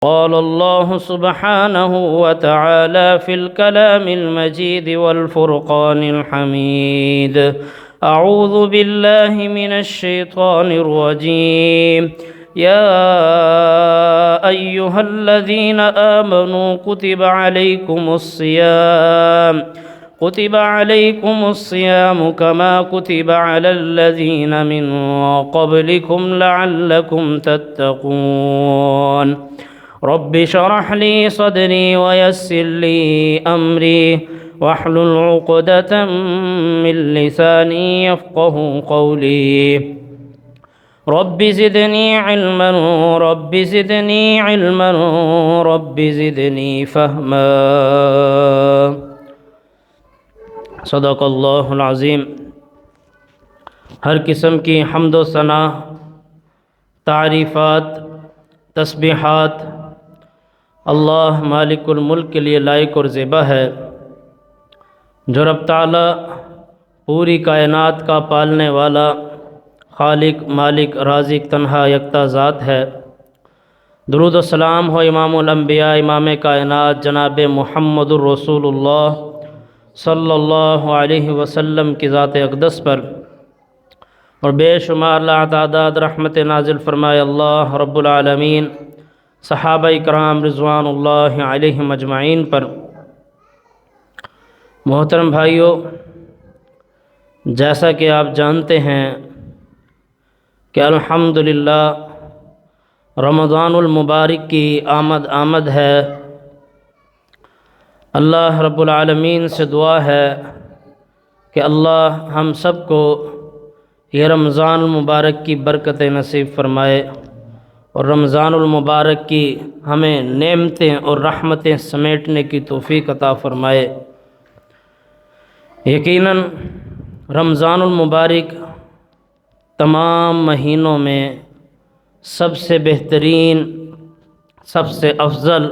قال الله سبحانه وتعالى في الكلام المجيد والفرقان الحميد: أعوذ بالله من الشيطان الرجيم. يا أيها الذين آمنوا كتب عليكم الصيام كما كتب على الذين من قبلكم لعلكم تتقون. رب اشرح لي صدري ويسر لي أمري واحلل عقدة من لساني يفقه قولي. رب زدني علما رب زدني علما رب زدني فهما. صدق اللہ العظیم۔ ہر قسم کی حمد و ثنا، تعریفات، تسبیحات اللہ مالک الملک کے لیے لائق اور زیبا ہے، جو رب تعالی پوری کائنات کا پالنے والا، خالق، مالک، رازق، تنہا یکتا ذات ہے۔ درود و سلام ہو امام الانبیاء، امام کائنات جناب محمد الرسول اللہ صلی اللہ علیہ وسلم کی ذات اقدس پر، اور بے شمار لاعداد رحمت نازل فرمائے اللہ رب العالمین صحابہ کرام رضوان اللہ علیہم اجمعین پر۔ محترم بھائیو، جیسا کہ آپ جانتے ہیں کہ الحمدللہ رمضان المبارک کی آمد ہے۔ اللہ رب العالمین سے دعا ہے کہ اللہ ہم سب کو یہ رمضان المبارک کی برکتیں نصیب فرمائے، اور رمضان المبارک کی ہمیں نعمتیں اور رحمتیں سمیٹنے کی توفیق عطا فرمائے۔ یقیناً رمضان المبارک تمام مہینوں میں سب سے بہترین، سب سے افضل،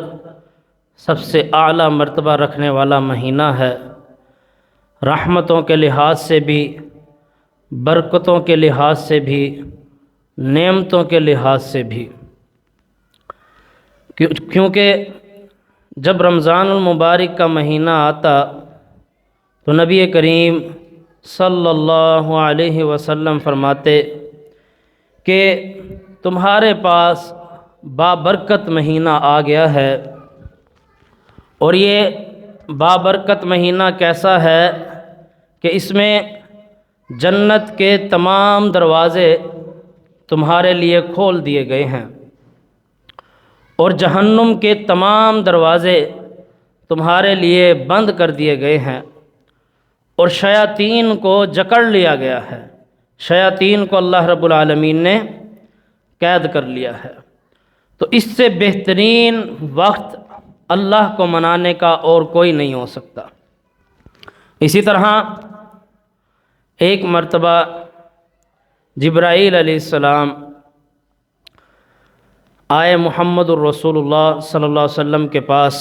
سب سے اعلیٰ مرتبہ رکھنے والا مہینہ ہے، رحمتوں کے لحاظ سے بھی، برکتوں کے لحاظ سے بھی، نعمتوں کے لحاظ سے بھی۔ کیونکہ جب رمضان المبارک کا مہینہ آتا تو نبی کریم صلی اللہ علیہ وسلم فرماتے کہ تمہارے پاس بابرکت مہینہ آ گیا ہے، اور یہ بابرکت مہینہ کیسا ہے کہ اس میں جنت کے تمام دروازے تمہارے لیے کھول دیے گئے ہیں، اور جہنم کے تمام دروازے تمہارے لیے بند کر دیے گئے ہیں، اور شیاطین کو جکڑ لیا گیا ہے، شیاطین کو اللہ رب العالمین نے قید کر لیا ہے۔ تو اس سے بہترین وقت اللہ کو منانے کا اور کوئی نہیں ہو سکتا۔ اسی طرح ایک مرتبہ جبرائیل علیہ السلام آئے محمد الرسول اللہ صلی اللہ علیہ وسلم کے پاس۔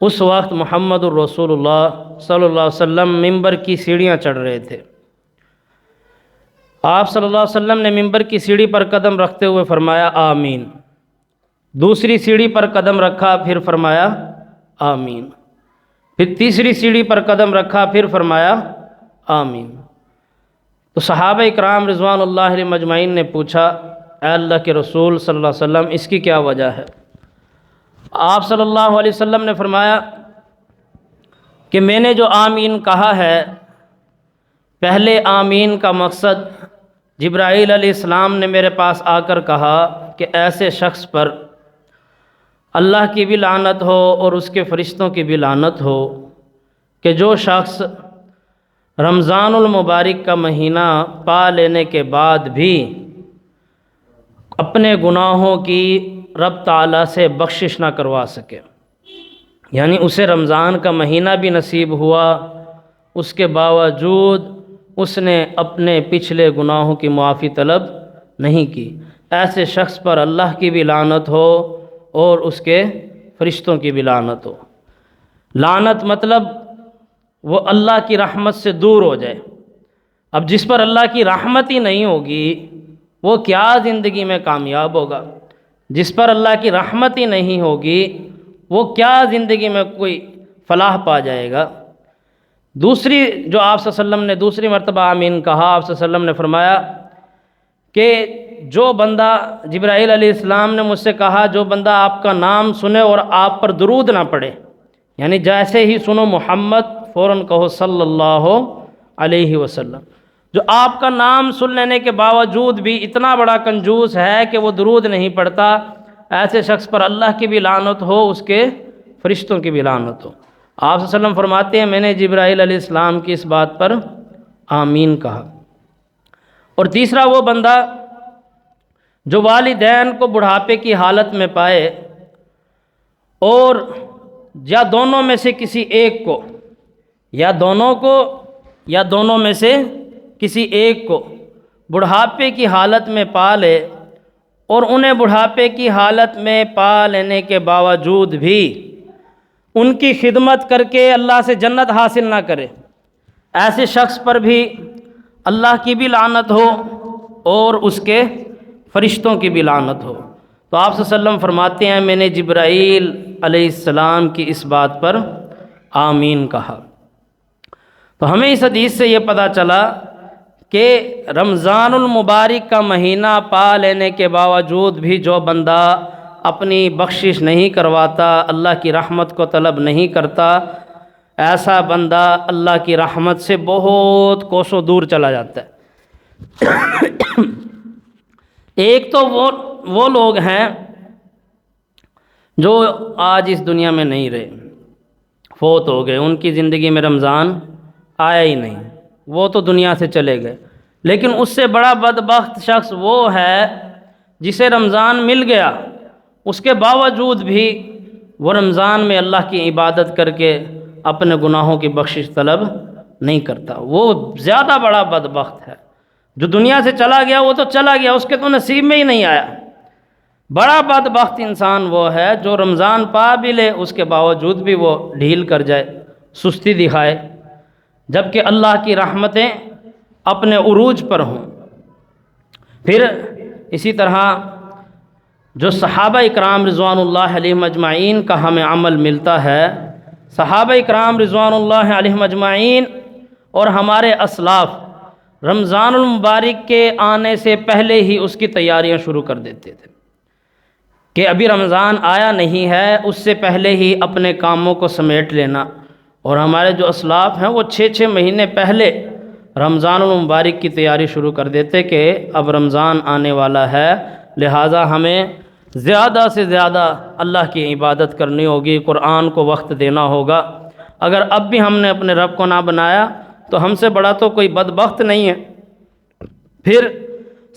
اس وقت محمد الرسول اللہ صلی اللہ علیہ وسلم ممبر کی سیڑھیاں چڑھ رہے تھے۔ آپ صلی اللہ علیہ وسلم نے ممبر کی سیڑھی پر قدم رکھتے ہوئے فرمایا آمین، دوسری سیڑھی پر قدم رکھا، پھر فرمایا آمین، پھر تیسری سیڑھی پر قدم رکھا، پھر فرمایا آمین۔ تو صحابہ اکرام رضوان اللہ علیہم اجمعین نے پوچھا اے اللہ کے رسول صلی اللہ علیہ وسلم، اس کی کیا وجہ ہے؟ آپ صلی اللہ علیہ وسلم نے فرمایا کہ میں نے جو آمین کہا ہے، پہلے آمین کا مقصد جبرائیل علیہ السلام نے میرے پاس آ کر کہا کہ ایسے شخص پر اللہ کی بھی لعنت ہو اور اس کے فرشتوں کی بھی لعنت ہو کہ جو شخص رمضان المبارک کا مہینہ پا لینے کے بعد بھی اپنے گناہوں کی رب تعالیٰ سے بخشش نہ کروا سکے، یعنی اسے رمضان کا مہینہ بھی نصیب ہوا، اس کے باوجود اس نے اپنے پچھلے گناہوں کی معافی طلب نہیں کی، ایسے شخص پر اللہ کی بھی لعنت ہو اور اس کے فرشتوں کی بھی لعنت ہو۔ لعنت مطلب وہ اللہ کی رحمت سے دور ہو جائے۔ اب جس پر اللہ کی رحمت ہی نہیں ہوگی وہ کیا زندگی میں کامیاب ہوگا؟ جس پر اللہ کی رحمت ہی نہیں ہوگی وہ کیا زندگی میں کوئی فلاح پا جائے گا۔ دوسری جو آپ صلی اللہ علیہ وسلم نے دوسری مرتبہ آمین کہا، آپ صلی اللہ علیہ وسلم نے فرمایا کہ جو بندہ، جبرائیل علیہ السلام نے مجھ سے کہا جو بندہ آپ کا نام سنے اور آپ پر درود نہ پڑھے، یعنی جیسے ہی سنو محمد فوراً کہو صلی اللہ علیہ وسلم، جو آپ کا نام سن لینے کے باوجود بھی اتنا بڑا کنجوس ہے کہ وہ درود نہیں پڑھتا، ایسے شخص پر اللہ کی بھی لعنت ہو، اس کے فرشتوں کی بھی لعنت ہو۔ آپ صلی اللہ علیہ وسلم فرماتے ہیں میں نے جبرائیل علیہ السلام کی اس بات پر آمین کہا۔ اور تیسرا وہ بندہ جو والدین کو بڑھاپے کی حالت میں پائے اور یا دونوں میں سے کسی ایک کو، یا دونوں میں سے کسی ایک کو بڑھاپے کی حالت میں پا لے اور انہیں بڑھاپے کی حالت میں پا لینے کے باوجود بھی ان کی خدمت کر کے اللہ سے جنت حاصل نہ کرے، ایسے شخص پر بھی اللہ کی بھی لعنت ہو اور اس کے فرشتوں کی بھی لعنت ہو۔ تو آپ صلی اللہ علیہ وسلم فرماتے ہیں میں نے جبرائیل علیہ السلام کی اس بات پر آمین کہا۔ تو ہمیں اس حدیث سے یہ پتہ چلا کہ رمضان المبارک کا مہینہ پا لینے کے باوجود بھی جو بندہ اپنی بخشش نہیں کرواتا، اللہ کی رحمت کو طلب نہیں کرتا، ایسا بندہ اللہ کی رحمت سے بہت کوسوں دور چلا جاتا ہے۔ ایک تو وہ لوگ ہیں جو آج اس دنیا میں نہیں رہے، فوت ہو گئے، ان کی زندگی میں رمضان آیا ہی نہیں، وہ تو دنیا سے چلے گئے۔ لیکن اس سے بڑا بدبخت شخص وہ ہے جسے رمضان مل گیا، اس کے باوجود بھی وہ رمضان میں اللہ کی عبادت کر کے اپنے گناہوں کی بخشش طلب نہیں کرتا، وہ زیادہ بڑا بدبخت ہے۔ جو دنیا سے چلا گیا وہ تو چلا گیا، اس کے تو نصیب میں ہی نہیں آیا۔ بڑا بدبخت انسان وہ ہے جو رمضان پا بھی لے اس کے باوجود بھی وہ ڈھیل کر جائے، سستی دکھائے، جبکہ اللہ کی رحمتیں اپنے عروج پر ہوں۔ پھر اسی طرح جو صحابہ اکرام رضوان اللہ علیہم اجمعین کا ہمیں عمل ملتا ہے، صحابہ اکرام رضوان اللہ علیہم اجمعین اور ہمارے اسلاف رمضان المبارک کے آنے سے پہلے ہی اس کی تیاریاں شروع کر دیتے تھے کہ ابھی رمضان آیا نہیں ہے، اس سے پہلے ہی اپنے کاموں کو سمیٹ لینا۔ اور ہمارے جو اسلاف ہیں وہ 6 مہینے پہلے رمضان المبارک کی تیاری شروع کر دیتے کہ اب رمضان آنے والا ہے، لہٰذا ہمیں زیادہ سے زیادہ اللہ کی عبادت کرنی ہوگی، قرآن کو وقت دینا ہوگا۔ اگر اب بھی ہم نے اپنے رب کو نہ بنایا تو ہم سے بڑا تو کوئی بدبخت نہیں ہے۔ پھر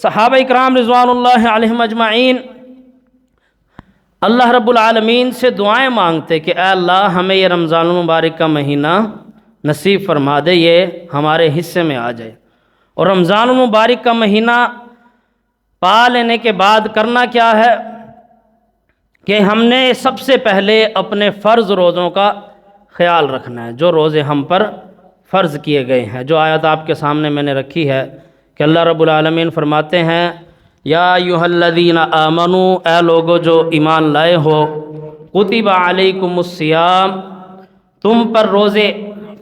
صحابہ اکرام رضوان اللہ علیہم اجمعین اللہ رب العالمین سے دعائیں مانگتے کہ اے اللہ ہمیں یہ رمضان المبارک کا مہینہ نصیب فرما دے، یہ ہمارے حصے میں آ جائے۔ اور رمضان المبارک کا مہینہ پا لینے کے بعد کرنا کیا ہے کہ ہم نے سب سے پہلے اپنے فرض روزوں کا خیال رکھنا ہے، جو روزے ہم پر فرض کیے گئے ہیں۔ جو آیت آپ کے سامنے میں نے رکھی ہے کہ اللہ رب العالمین فرماتے ہیں یا ایھا الذین آمنوا، اے لوگو جو ایمان لائے ہو، کتب علیکم الصیام، تم پر روزے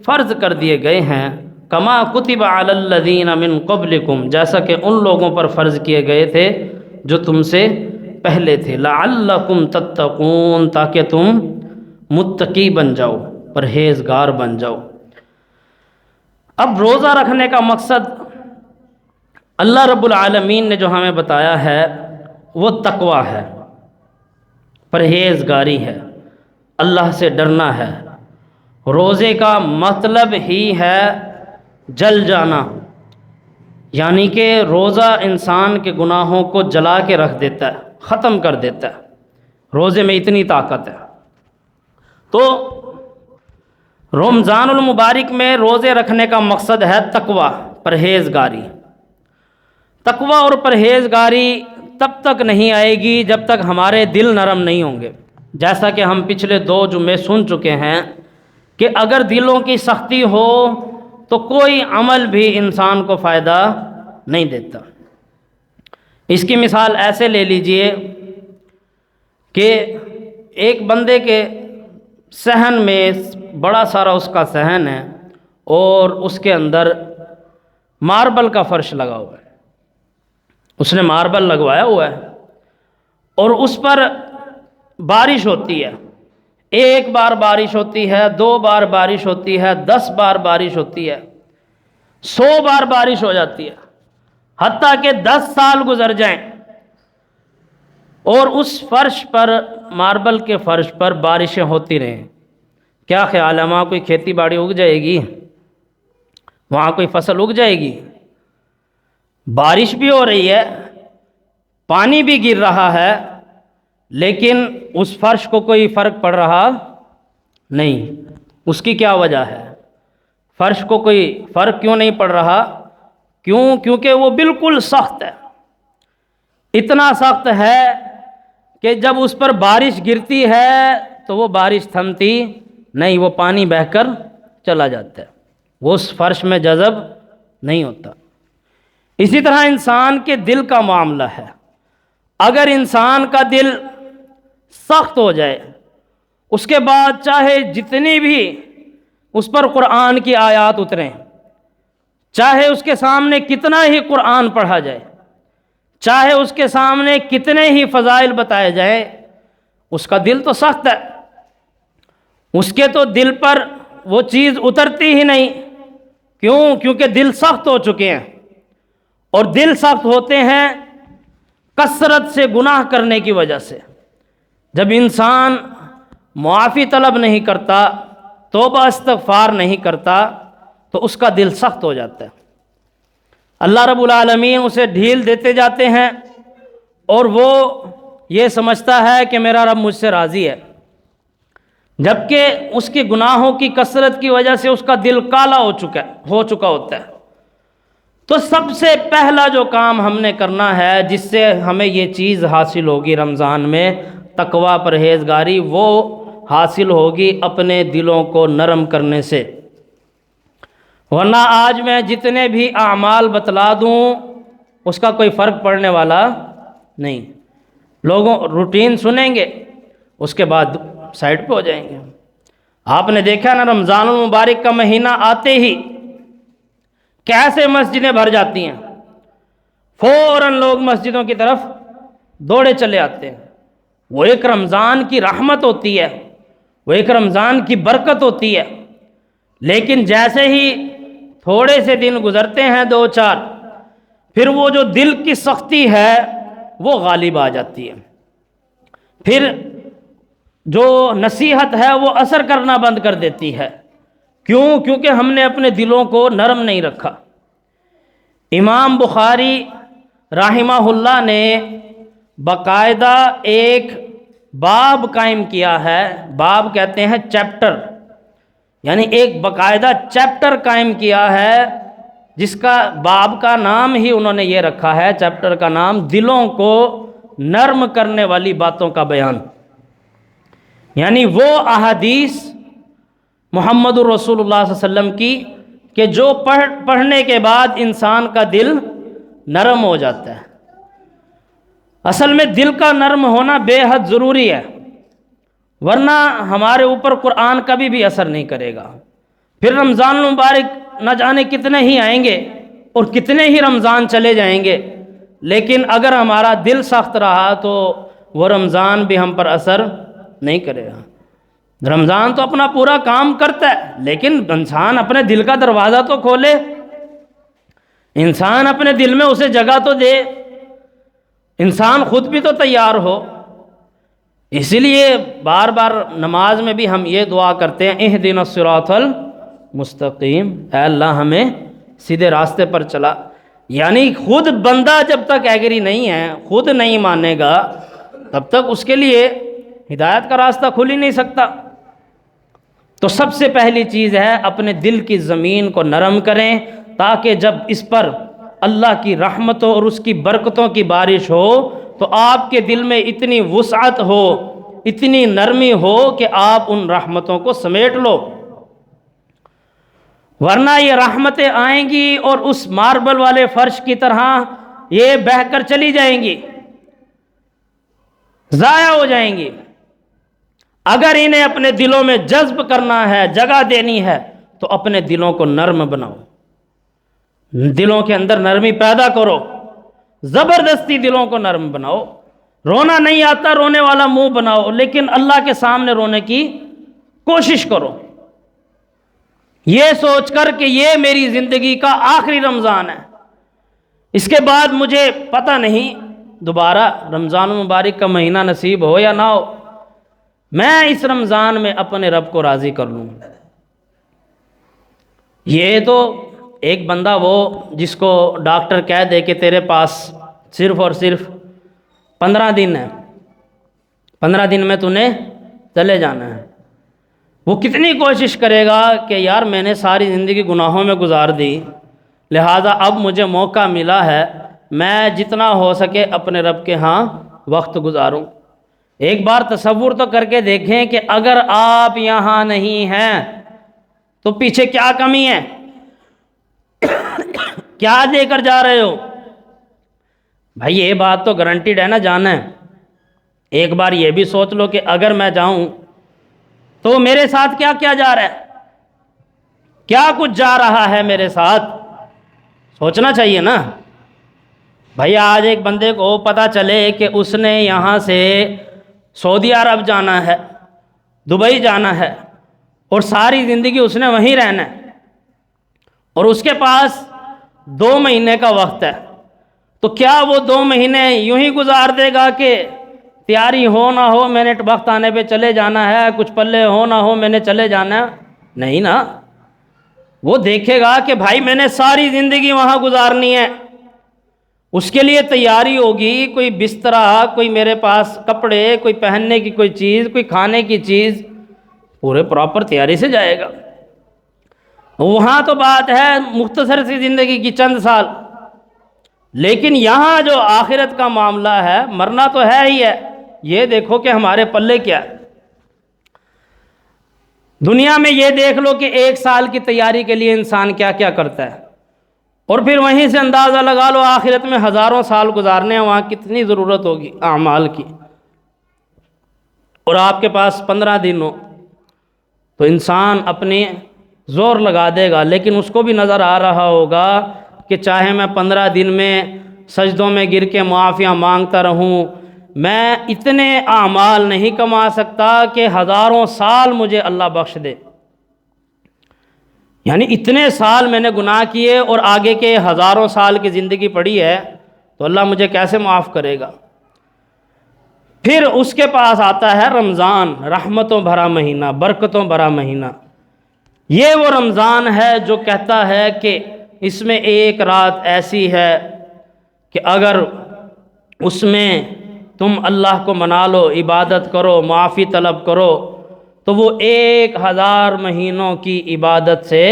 فرض کر دیے گئے ہیں، کما کتب علی الذین من قبلکم، جیسا کہ ان لوگوں پر فرض کیے گئے تھے جو تم سے پہلے تھے، لعلکم تتقون، تاکہ تم متقی بن جاؤ، پرہیزگار بن جاؤ۔ اب روزہ رکھنے کا مقصد اللہ رب العالمین نے جو ہمیں بتایا ہے وہ تقویٰ ہے، پرہیزگاری ہے، اللہ سے ڈرنا ہے۔ روزے کا مطلب ہی ہے جل جانا، یعنی کہ روزہ انسان کے گناہوں کو جلا کے رکھ دیتا ہے، ختم کر دیتا ہے، روزے میں اتنی طاقت ہے۔ تو رمضان المبارک میں روزے رکھنے کا مقصد ہے تقویٰ، پرہیزگاری۔ تقویٰ اور پرہیزگاری تب تک نہیں آئے گی جب تک ہمارے دل نرم نہیں ہوں گے، جیسا کہ ہم پچھلے 2 جمعے سن چکے ہیں کہ اگر دلوں کی سختی ہو تو کوئی عمل بھی انسان کو فائدہ نہیں دیتا۔ اس کی مثال ایسے لے لیجئے کہ ایک بندے کے صحن میں بڑا سارا اس کا صحن ہے اور اس کے اندر ماربل کا فرش لگا ہوا ہے، اس نے ماربل لگوایا ہوا ہے اور اس پر بارش ہوتی ہے، ایک بار بارش ہوتی ہے، 2 بار بارش ہوتی ہے، 10 بار بارش ہوتی ہے، 100 بار بارش ہو جاتی ہے، حتیٰ کہ 10 سال گزر جائیں اور اس فرش پر، ماربل کے فرش پر بارشیں ہوتی رہیں۔ کیا خیال ہے وہاں کوئی کھیتی باڑی اگ جائے گی؟ وہاں کوئی فصل اگ جائے گی؟ بارش بھی ہو رہی ہے، پانی بھی گر رہا ہے، لیکن اس فرش کو کوئی فرق پڑ رہا نہیں۔ اس کی کیا وجہ ہے؟ فرش کو کوئی فرق کیوں نہیں پڑ رہا؟ کیونکہ وہ بالکل سخت ہے، اتنا سخت ہے کہ جب اس پر بارش گرتی ہے تو وہ بارش تھمتی نہیں، وہ پانی بہہ کر چلا جاتا ہے، وہ اس فرش میں جذب نہیں ہوتا۔ اسی طرح انسان کے دل کا معاملہ ہے، اگر انسان کا دل سخت ہو جائے، اس کے بعد چاہے جتنی بھی اس پر قرآن کی آیات اتریں، چاہے اس کے سامنے کتنا ہی قرآن پڑھا جائے، چاہے اس کے سامنے کتنے ہی فضائل بتائے جائیں، اس کا دل تو سخت ہے، اس کے تو دل پر وہ چیز اترتی ہی نہیں۔ کیونکہ دل سخت ہو چکے ہیں، اور دل سخت ہوتے ہیں کثرت سے گناہ کرنے کی وجہ سے۔ جب انسان معافی طلب نہیں کرتا، توبہ استغفار نہیں کرتا، تو اس کا دل سخت ہو جاتا ہے، اللہ رب العالمین اسے ڈھیل دیتے جاتے ہیں اور وہ یہ سمجھتا ہے کہ میرا رب مجھ سے راضی ہے، جبکہ اس کے گناہوں کی کثرت کی وجہ سے اس کا دل کالا ہو چکا ہوتا ہے۔ تو سب سے پہلا جو کام ہم نے کرنا ہے، جس سے ہمیں یہ چیز حاصل ہوگی رمضان میں، تقوی پرہیزگاری، وہ حاصل ہوگی اپنے دلوں کو نرم کرنے سے۔ ورنہ آج میں جتنے بھی اعمال بتلا دوں اس کا کوئی فرق پڑنے والا نہیں، لوگوں روٹین سنیں گے، اس کے بعد سائڈ پہ ہو جائیں گے۔ آپ نے دیکھا نا رمضان المبارک کا مہینہ آتے ہی کیسے مسجدیں بھر جاتی ہیں، فوراً لوگ مسجدوں کی طرف دوڑے چلے آتے ہیں۔ وہ ایک رمضان کی رحمت ہوتی ہے، وہ ایک رمضان کی برکت ہوتی ہے، لیکن جیسے ہی تھوڑے سے دن گزرتے ہیں 2-4، پھر وہ جو دل کی سختی ہے وہ غالب آ جاتی ہے، پھر جو نصیحت ہے وہ اثر کرنا بند کر دیتی ہے۔ کیونکہ ہم نے اپنے دلوں کو نرم نہیں رکھا۔ امام بخاری رحمہ اللہ نے باقاعدہ ایک باب قائم کیا ہے، باب کہتے ہیں چیپٹر، یعنی ایک باقاعدہ چیپٹر قائم کیا ہے، جس کا باب کا نام ہی انہوں نے یہ رکھا ہے، چیپٹر کا نام دلوں کو نرم کرنے والی باتوں کا بیان۔ یعنی وہ احادیث محمد الرسول اللہ صلی اللہ علیہ وسلم کی کہ جو پڑھنے کے بعد انسان کا دل نرم ہو جاتا ہے۔ اصل میں دل کا نرم ہونا بے حد ضروری ہے، ورنہ ہمارے اوپر قرآن کبھی بھی اثر نہیں کرے گا۔ پھر رمضان المبارک نہ جانے کتنے ہی آئیں گے اور کتنے ہی رمضان چلے جائیں گے، لیکن اگر ہمارا دل سخت رہا تو وہ رمضان بھی ہم پر اثر نہیں کرے گا۔ رمضان تو اپنا پورا کام کرتا ہے، لیکن انسان اپنے دل کا دروازہ تو کھولے، انسان اپنے دل میں اسے جگہ تو دے، انسان خود بھی تو تیار ہو۔ اسی لیے بار بار نماز میں بھی ہم یہ دعا کرتے ہیں، اہدنا الصراط المستقیم، اے اللہ ہمیں سیدھے راستے پر چلا۔ یعنی خود بندہ جب تک ایگری نہیں ہے، خود نہیں مانے گا، تب تک اس کے لیے ہدایت کا راستہ کھل ہی نہیں سکتا۔ تو سب سے پہلی چیز ہے اپنے دل کی زمین کو نرم کریں، تاکہ جب اس پر اللہ کی رحمتوں اور اس کی برکتوں کی بارش ہو تو آپ کے دل میں اتنی وسعت ہو، اتنی نرمی ہو کہ آپ ان رحمتوں کو سمیٹ لو۔ ورنہ یہ رحمتیں آئیں گی اور اس ماربل والے فرش کی طرح یہ بہہ کر چلی جائیں گی، ضائع ہو جائیں گی۔ اگر انہیں اپنے دلوں میں جذب کرنا ہے، جگہ دینی ہے، تو اپنے دلوں کو نرم بناؤ، دلوں کے اندر نرمی پیدا کرو، زبردستی دلوں کو نرم بناؤ۔ رونا نہیں آتا، رونے والا منہ بناؤ، لیکن اللہ کے سامنے رونے کی کوشش کرو، یہ سوچ کر کہ یہ میری زندگی کا آخری رمضان ہے، اس کے بعد مجھے پتہ نہیں دوبارہ رمضان المبارک کا مہینہ نصیب ہو یا نہ ہو، میں اس رمضان میں اپنے رب کو راضی کر لوں۔ یہ تو ایک بندہ وہ جس کو ڈاکٹر کہہ دے کہ تیرے پاس صرف اور صرف 15 دن ہے، 15 دن میں نے چلے جانا ہے، وہ کتنی کوشش کرے گا کہ یار میں نے ساری زندگی گناہوں میں گزار دی، لہٰذا اب مجھے موقع ملا ہے، میں جتنا ہو سکے اپنے رب کے ہاں وقت گزاروں۔ ایک بار تصور تو کر کے دیکھیں کہ اگر آپ یہاں نہیں ہیں تو پیچھے کیا کمی ہے، کیا دے کر جا رہے ہو؟ بھائی یہ بات تو گارنٹیڈ ہے نا جانا ہے۔ ایک بار یہ بھی سوچ لو کہ اگر میں جاؤں تو میرے ساتھ کیا کیا جا رہا ہے، کیا کچھ جا رہا ہے میرے ساتھ، سوچنا چاہیے نا۔ بھائی آج ایک بندے کو پتہ چلے کہ اس نے یہاں سے سعودی عرب جانا ہے، دبئی جانا ہے، اور ساری زندگی اس نے وہیں رہنا ہے، اور اس کے پاس 2 مہینے کا وقت ہے، تو کیا وہ 2 مہینے یوں ہی گزار دے گا کہ تیاری ہو نہ ہو میں نے وقت آنے پہ چلے جانا ہے، کچھ پلے ہو نہ ہو میں نے چلے جانا ہے؟ نہیں نا، وہ دیکھے گا کہ بھائی میں نے ساری زندگی وہاں گزارنی ہے، اس کے لیے تیاری ہوگی، کوئی بسترا، کوئی میرے پاس کپڑے، کوئی پہننے کی کوئی چیز، کوئی کھانے کی چیز، پورے پراپر تیاری سے جائے گا۔ وہاں تو بات ہے مختصر سی زندگی کی، چند سال، لیکن یہاں جو آخرت کا معاملہ ہے، مرنا تو ہے ہی ہے، یہ دیکھو کہ ہمارے پلے کیا ہے۔ دنیا میں یہ دیکھ لو کہ 1 سال کی تیاری کے لیے انسان کیا کیا کرتا ہے، اور پھر وہیں سے اندازہ لگا لو آخرت میں ہزاروں سال گزارنے ہیں، وہاں کتنی ضرورت ہوگی اعمال کی، اور آپ کے پاس 15 دن ہو تو انسان اپنے زور لگا دے گا، لیکن اس کو بھی نظر آ رہا ہوگا کہ چاہے میں 15 دن میں سجدوں میں گر کے معافیاں مانگتا رہوں، میں اتنے اعمال نہیں کما سکتا کہ ہزاروں سال مجھے اللہ بخش دے، یعنی اتنے سال میں نے گناہ کیے اور آگے کے ہزاروں سال کی زندگی پڑی ہے، تو اللہ مجھے کیسے معاف کرے گا؟ پھر اس کے پاس آتا ہے رمضان، رحمتوں بھرا مہینہ، برکتوں بھرا مہینہ۔ یہ وہ رمضان ہے جو کہتا ہے کہ اس میں ایک رات ایسی ہے کہ اگر اس میں تم اللہ کو منا لو، عبادت کرو، معافی طلب کرو، تو وہ 1000 مہینوں کی عبادت سے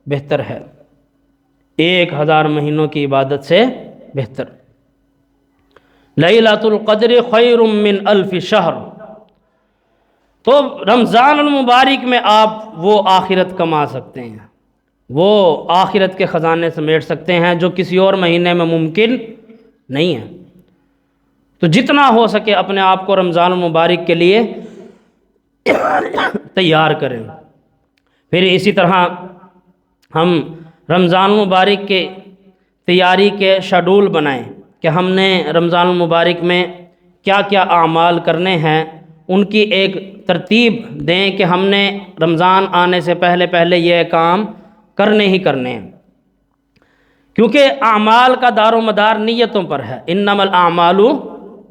بہتر ہے، 1000 مہینوں کی عبادت سے بہتر۔ لیلۃ القدر خیر من 1000 شہر۔ تو رمضان المبارک میں آپ وہ آخرت کما سکتے ہیں، وہ آخرت کے خزانے سمیٹ سکتے ہیں جو کسی اور مہینے میں ممکن نہیں ہے۔ تو جتنا ہو سکے اپنے آپ کو رمضان المبارک کے لیے تیار کریں۔ پھر اسی طرح ہم رمضان المبارک کے تیاری کے شیڈول بنائیں کہ ہم نے رمضان المبارک میں کیا کیا اعمال کرنے ہیں، ان کی ایک ترتیب دیں کہ ہم نے رمضان آنے سے پہلے یہ کام کرنے ہی کرنے ہیں، کیونکہ اعمال کا دار و مدار نیتوں پر ہے، انما الاعمال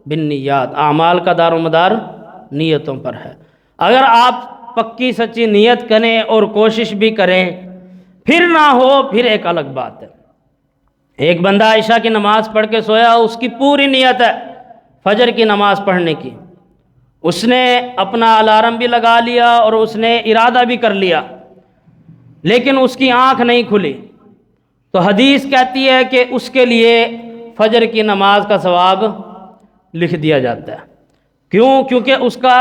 بالنیات، اعمال کا دار و مدار نیتوں پر ہے۔ اگر آپ پکی سچی نیت کریں اور کوشش بھی کریں پھر نہ ہو، پھر ایک الگ بات ہے۔ ایک بندہ عشاء کی نماز پڑھ کے سویا، اس کی پوری نیت ہے فجر کی نماز پڑھنے کی، اس نے اپنا الارم بھی لگا لیا اور اس نے ارادہ بھی کر لیا، لیکن اس کی آنکھ نہیں کھلی، تو حدیث کہتی ہے کہ اس کے لیے فجر کی نماز کا ثواب لکھ دیا جاتا ہے۔ کیوں؟ کیونکہ اس کا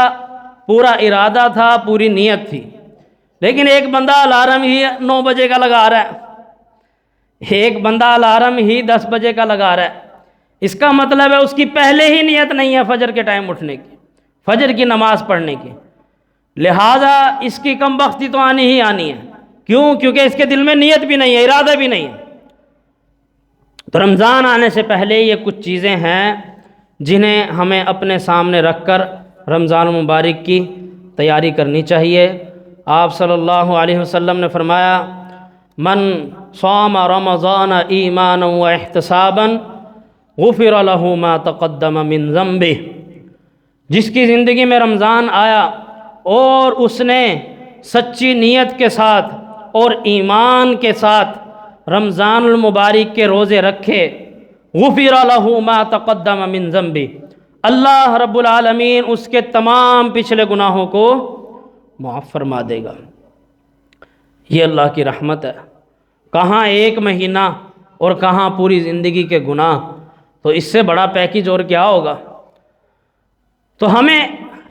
پورا ارادہ تھا، پوری نیت تھی۔ لیکن ایک بندہ الارم ہی 9 بجے کا لگا رہا ہے، ایک بندہ الارم ہی 10 بجے کا لگا رہا ہے، اس کا مطلب ہے اس کی پہلے ہی نیت نہیں ہے فجر کے ٹائم اٹھنے کی، فجر کی نماز پڑھنے کی، لہذا اس کی کم بختی تو آنی ہی آنی ہے۔ کیوں؟ کیونکہ اس کے دل میں نیت بھی نہیں ہے، ارادہ بھی نہیں ہے۔ تو رمضان آنے سے پہلے یہ کچھ چیزیں ہیں جنہیں ہمیں اپنے سامنے رکھ کر رمضان المبارک کی تیاری کرنی چاہیے۔ آپ صلی اللہ علیہ وسلم نے فرمایا، من صام رمضان ایمانا و احتسابا غفر له ما تقدم من ذنبه، جس کی زندگی میں رمضان آیا اور اس نے سچی نیت کے ساتھ اور ایمان کے ساتھ رمضان المبارک کے روزے رکھے، غفر له ما تقدم من ذنبه، اللہ رب العالمین اس کے تمام پچھلے گناہوں کو معاف فرما دے گا۔ یہ اللہ کی رحمت ہے، کہاں ایک مہینہ اور کہاں پوری زندگی کے گناہ، تو اس سے بڑا پیکیج اور کیا ہوگا۔ تو ہمیں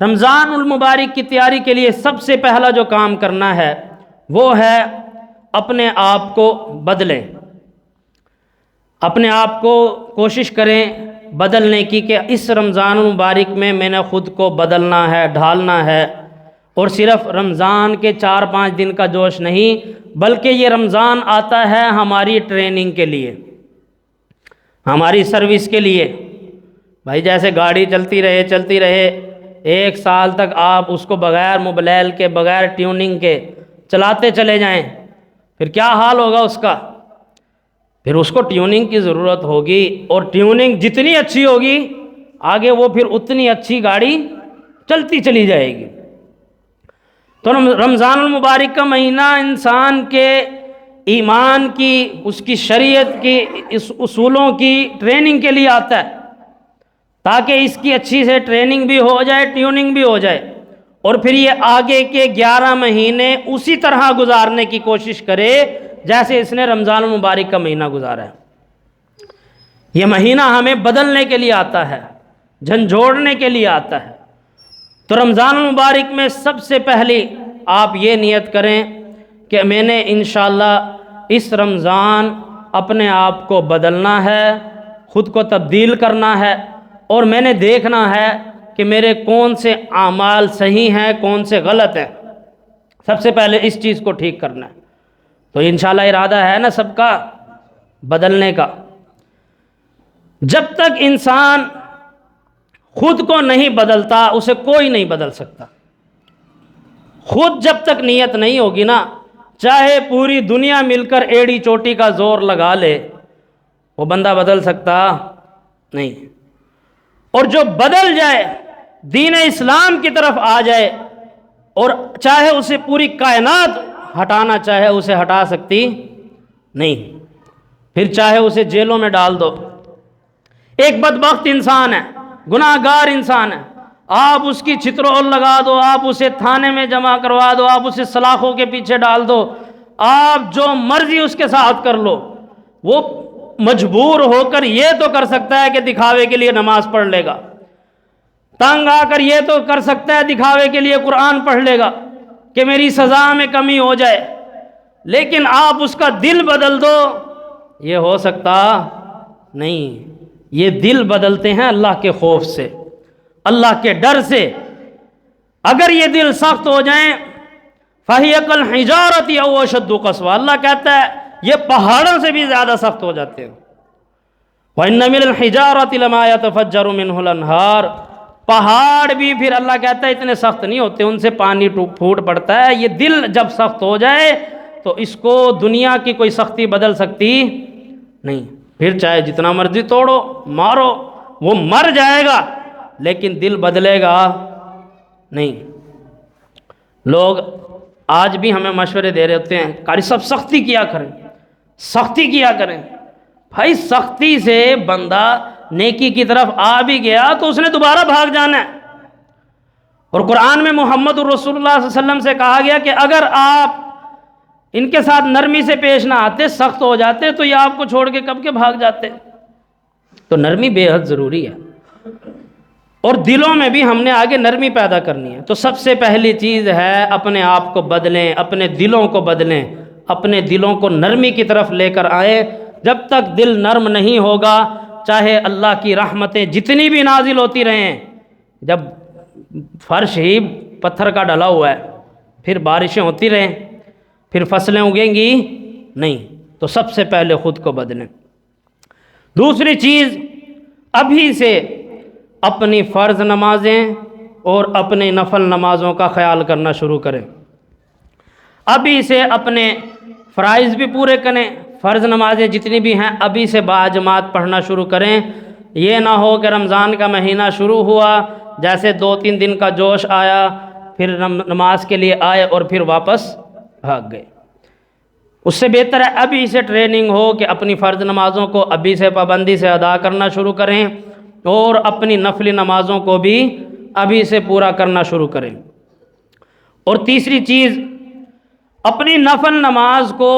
رمضان المبارک کی تیاری کے لیے سب سے پہلا جو کام کرنا ہے وہ ہے اپنے آپ کو بدلیں، اپنے آپ کو کوشش کریں بدلنے کی کہ اس رمضان المبارک میں میں نے خود کو بدلنا ہے، ڈھالنا ہے، اور صرف رمضان کے 4-5 دن کا جوش نہیں، بلکہ یہ رمضان آتا ہے ہماری ٹریننگ کے لیے، ہماری سروس کے لیے۔ بھائی جیسے گاڑی چلتی رہے 1 سال تک آپ اس کو بغیر موبائل کے، بغیر ٹیوننگ کے چلاتے چلے جائیں، پھر کیا حال ہوگا اس کا؟ پھر اس کو ٹیوننگ کی ضرورت ہوگی، اور ٹیوننگ جتنی اچھی ہوگی آگے وہ پھر اتنی اچھی گاڑی چلتی چلی جائے گی۔ تو رمضان المبارک کا مہینہ انسان کے ایمان کی، اس کی شریعت کی، اس اصولوں کی ٹریننگ کے لیے آتا ہے، تاکہ اس کی اچھی سے ٹریننگ بھی ہو جائے، ٹیوننگ بھی ہو جائے، اور پھر یہ آگے کے 11 مہینے اسی طرح گزارنے کی کوشش کرے جیسے اس نے رمضان المبارک کا مہینہ گزارا ہے۔ یہ مہینہ ہمیں بدلنے کے لیے آتا ہے، جھنجھوڑنے کے لیے آتا ہے۔ تو رمضان المبارک میں سب سے پہلی آپ یہ نیت کریں کہ میں نے انشاءاللہ اس رمضان اپنے آپ کو بدلنا ہے، خود کو تبدیل کرنا ہے، اور میں نے دیکھنا ہے کہ میرے کون سے اعمال صحیح ہیں، کون سے غلط ہیں۔ سب سے پہلے اس چیز کو ٹھیک کرنا ہے۔ تو انشاءاللہ ارادہ ہے نا سب کا بدلنے کا۔ جب تک انسان خود کو نہیں بدلتا اسے کوئی نہیں بدل سکتا۔ خود جب تک نیت نہیں ہوگی نا، چاہے پوری دنیا مل کر ایڑی چوٹی کا زور لگا لے، وہ بندہ بدل سکتا نہیں۔ اور جو بدل جائے، دین اسلام کی طرف آ جائے، اور چاہے اسے پوری کائنات ہٹانا چاہے اسے ہٹا سکتی نہیں، پھر چاہے اسے جیلوں میں ڈال دو۔ ایک بدبخت انسان ہے، گناہ گار انسان ہے، آپ اس کی چترول لگا دو، آپ اسے تھانے میں جمع کروا دو، آپ اسے سلاخوں کے پیچھے ڈال دو، آپ جو مرضی اس کے ساتھ کر لو، وہ مجبور ہو کر یہ تو کر سکتا ہے کہ دکھاوے کے لیے نماز پڑھ لے گا، تنگ آ کر یہ تو کر سکتا ہے دکھاوے کے لیے قرآن پڑھ لے گا کہ میری سزا میں کمی ہو جائے، لیکن آپ اس کا دل بدل دو، یہ ہو سکتا نہیں۔ یہ دل بدلتے ہیں اللہ کے خوف سے، اللہ کے ڈر سے۔ اگر یہ دل سخت ہو جائیں فَهِيَ كَالْحِجَارَةِ أَوْ أَشَدُّ قَسْوَةً، اللہ کہتا ہے یہ پہاڑوں سے بھی زیادہ سخت ہو جاتے ہیں۔ وَإِنَّ مِنَ الْحِجَارَةِ لَمَا يَتَفَجَّرُ مِنْهُ الْأَنْهَارُ، پہاڑ بھی پھر اللہ کہتا ہے اتنے سخت نہیں ہوتے، ان سے پانی پھوٹ پڑتا ہے۔ یہ دل جب سخت ہو جائے تو اس کو دنیا کی کوئی سختی بدل سکتی نہیں، پھر چاہے جتنا مرضی توڑو مارو، وہ مر جائے گا لیکن دل بدلے گا نہیں۔ لوگ آج بھی ہمیں مشورے دے رہے ہوتے ہیں، قاری صاحب سختی کیا کریں، سختی کیا کریں۔ بھائی سختی سے بندہ نیکی کی طرف آ بھی گیا تو اس نے دوبارہ بھاگ جانا ہے۔ اور قرآن میں محمد الرسول اللہ صلی اللہ علیہ وسلم سے کہا گیا کہ اگر آپ ان کے ساتھ نرمی سے پیش نہ آتے، سخت ہو جاتے، تو یہ آپ کو چھوڑ کے کب کے بھاگ جاتے۔ تو نرمی بے حد ضروری ہے، اور دلوں میں بھی ہم نے آگے نرمی پیدا کرنی ہے۔ تو سب سے پہلی چیز ہے اپنے آپ کو بدلیں، اپنے دلوں کو بدلیں، اپنے دلوں کو نرمی کی طرف لے کر آئیں۔ جب تک دل نرم نہیں ہوگا چاہے اللہ کی رحمتیں جتنی بھی نازل ہوتی رہیں، جب فرش ہی پتھر کا ڈلا ہوا ہے، پھر بارشیں ہوتی رہیں، پھر فصلیں اگیں گی نہیں، تو سب سے پہلے خود کو بدلیں۔ دوسری چیز، ابھی سے اپنی فرض نمازیں اور اپنی نفل نمازوں کا خیال کرنا شروع کریں۔ ابھی سے اپنے فرائض بھی پورے کریں، فرض نمازیں جتنی بھی ہیں ابھی سے باجماعت پڑھنا شروع کریں۔ یہ نہ ہو کہ رمضان کا مہینہ شروع ہوا، جیسے 2-3 دن کا جوش آیا، پھر نماز کے لیے آئے اور پھر واپس بھاگ گئے۔ اس سے بہتر ہے ابھی سے ٹریننگ ہو کہ اپنی فرض نمازوں کو ابھی سے پابندی سے ادا کرنا شروع کریں، اور اپنی نفلی نمازوں کو بھی ابھی سے پورا کرنا شروع کریں۔ اور تیسری چیز، اپنی نفل نماز کو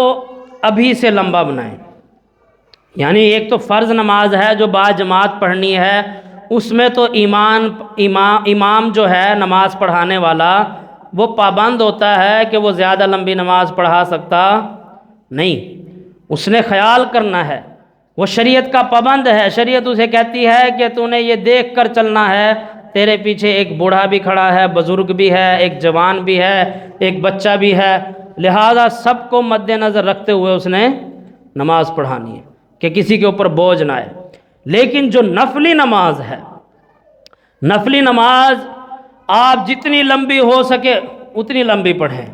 ابھی سے لمبا بنائیں۔ یعنی ایک تو فرض نماز ہے جو باجماعت پڑھنی ہے، اس میں تو امام جو ہے نماز پڑھانے والا وہ پابند ہوتا ہے کہ وہ زیادہ لمبی نماز پڑھا سکتا نہیں، اس نے خیال کرنا ہے، وہ شریعت کا پابند ہے۔ شریعت اسے کہتی ہے کہ تو نے یہ دیکھ کر چلنا ہے، تیرے پیچھے ایک بوڑھا بھی کھڑا ہے، بزرگ بھی ہے، ایک جوان بھی ہے، ایک بچہ بھی ہے، لہذا سب کو مد نظر رکھتے ہوئے اس نے نماز پڑھانی ہے کہ کسی کے اوپر بوجھ نہ آئے۔ لیکن جو نفلی نماز ہے، نفلی نماز آپ جتنی لمبی ہو سکے اتنی لمبی پڑھیں۔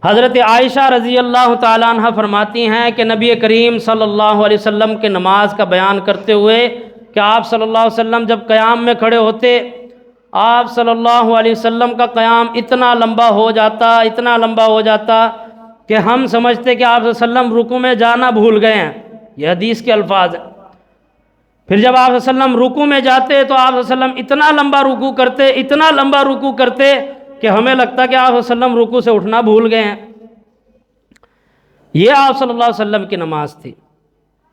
حضرت عائشہ رضی اللہ تعالیٰ عنہ فرماتی ہیں کہ نبی کریم صلی اللہ علیہ وسلم کے نماز کا بیان کرتے ہوئے کہ آپ صلی اللہ علیہ وسلم جب قیام میں کھڑے ہوتے، آپ صلی اللہ علیہ وسلم کا قیام اتنا لمبا ہو جاتا کہ ہم سمجھتے کہ آپ صلی اللہ علیہ وسلم رکوع میں جانا بھول گئے ہیں۔ یہ حدیث کے الفاظ ہیں۔ پھر جب آپ صلی اللہ علیہ وسلم رکوع میں جاتے تو آپ صلی اللہ علیہ وسلم اتنا لمبا رکوع کرتے کہ ہمیں لگتا کہ آپ صلی اللہ علیہ وسلم رکوع سے اٹھنا بھول گئے ہیں۔ یہ آپ صلی اللہ علیہ وسلم کی نماز تھی۔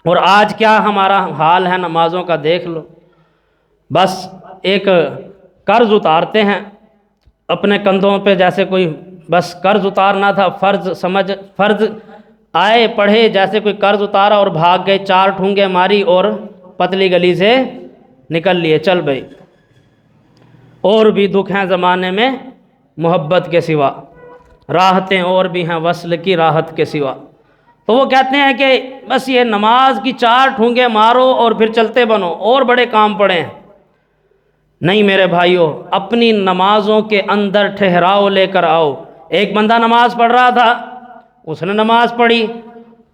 اور آج کیا ہمارا حال ہے نمازوں کا دیکھ لو، بس ایک قرض اتارتے ہیں اپنے کندھوں پہ، جیسے کوئی بس قرض اتارنا تھا، فرض آئے پڑھے، جیسے کوئی قرض اتارا اور بھاگ گئے، 4 ٹھونگے ماری اور پتلی گلی سے نکل لیے، چل بھائی۔ اور بھی دکھ ہیں زمانے میں محبت کے سوا، راحتیں اور بھی ہیں وصل کی راحت کے سوا۔ تو وہ کہتے ہیں کہ بس یہ نماز کی 4 ٹھونگے مارو اور پھر چلتے بنو، اور بڑے کام پڑے ہیں۔ نہیں میرے بھائیو، اپنی نمازوں کے اندر ٹھہراؤ لے کر آؤ۔ ایک بندہ نماز پڑھ رہا تھا، اس نے نماز پڑھی،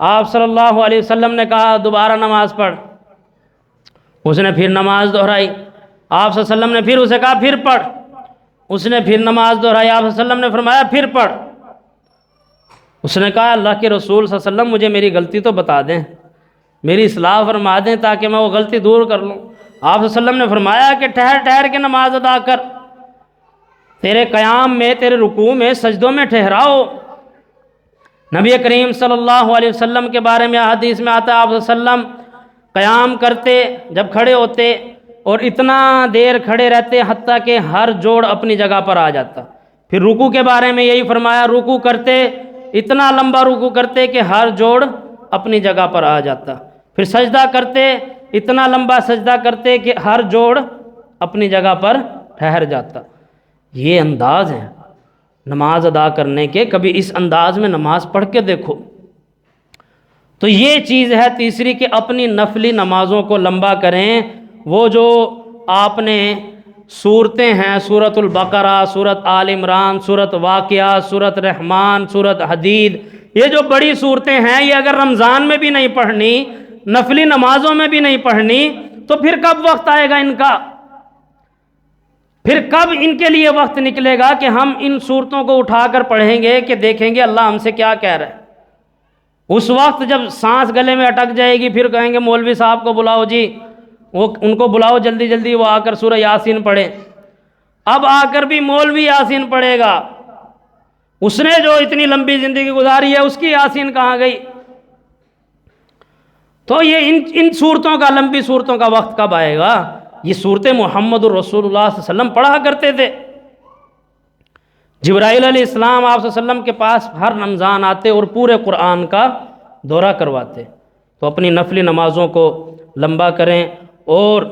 آپ صلی اللہ علیہ وسلم نے کہا دوبارہ نماز پڑھ، اس نے پھر نماز دہرائی، آپ صلی اللہ علیہ وسلم نے پھر اسے کہا پھر پڑھ، اس نے پھر نماز دہرائی، آپ صلی اللہ علیہ وسلم نے فرمایا پھر پڑھ۔ اس نے کہا اللہ کے رسول صلی اللہ علیہ وسلم مجھے میری غلطی تو بتا دیں، میری اصلاح فرما دیں تاکہ میں وہ غلطی دور کر لوں۔ آپ صلی اللہ علیہ وسلم نے فرمایا کہ ٹھہر کے نماز ادا کر، تیرے قیام میں، تیرے رکوع میں، سجدوں میں ٹھہراؤ۔ نبی کریم صلی اللہ علیہ وسلم کے بارے میں حدیث میں آتا ہے آپ صلی اللہ علیہ وسلم قیام کرتے، جب کھڑے ہوتے اور اتنا دیر کھڑے رہتے حتیٰ کہ ہر جوڑ اپنی جگہ پر آ جاتا۔ پھر رکوع کے بارے میں یہی فرمایا، رکوع کرتے، اتنا لمبا رکوع کرتے کہ ہر جوڑ اپنی جگہ پر آ جاتا۔ پھر سجدہ کرتے، اتنا لمبا سجدہ کرتے کہ ہر جوڑ اپنی جگہ پر ٹھہر جاتا۔ یہ انداز ہیں نماز ادا کرنے کے، کبھی اس انداز میں نماز پڑھ کے دیکھو۔ تو یہ چیز ہے تیسری کہ اپنی نفلی نمازوں کو لمبا کریں۔ وہ جو آپ نے سورتیں ہیں، سورۃ البقرہ، سورۃ آل عمران، سورۃ واقعہ، سورۃ رحمان، سورۃ حدید، یہ جو بڑی صورتیں ہیں، یہ اگر رمضان میں بھی نہیں پڑھنی، نفلی نمازوں میں بھی نہیں پڑھنی، تو پھر کب وقت آئے گا ان کا؟ پھر کب ان کے لیے وقت نکلے گا کہ ہم ان صورتوں کو اٹھا کر پڑھیں گے کہ دیکھیں گے اللہ ہم سے کیا کہہ رہا ہے؟ اس وقت جب سانس گلے میں اٹک جائے گی، پھر کہیں گے مولوی صاحب کو بلاؤ جی، وہ ان کو بلاؤ جلدی جلدی، وہ آ کر سورہ یاسین پڑھیں۔ اب آ کر بھی مولوی یاسین پڑھے گا، اس نے جو اتنی لمبی زندگی گزاری ہے اس کی یاسین کہاں گئی؟ تو یہ ان صورتوں کا، لمبی صورتوں کا وقت کب آئے گا؟ یہ صورت محمد الرسول اللہ صلی اللہ علیہ وسلم پڑھا کرتے تھے۔ جبرائیل علیہ السلام آپ صلی اللہ علیہ وسلم کے پاس ہر رمضان آتے اور پورے قرآن کا دورہ کرواتے۔ تو اپنی نفلی نمازوں کو لمبا کریں اور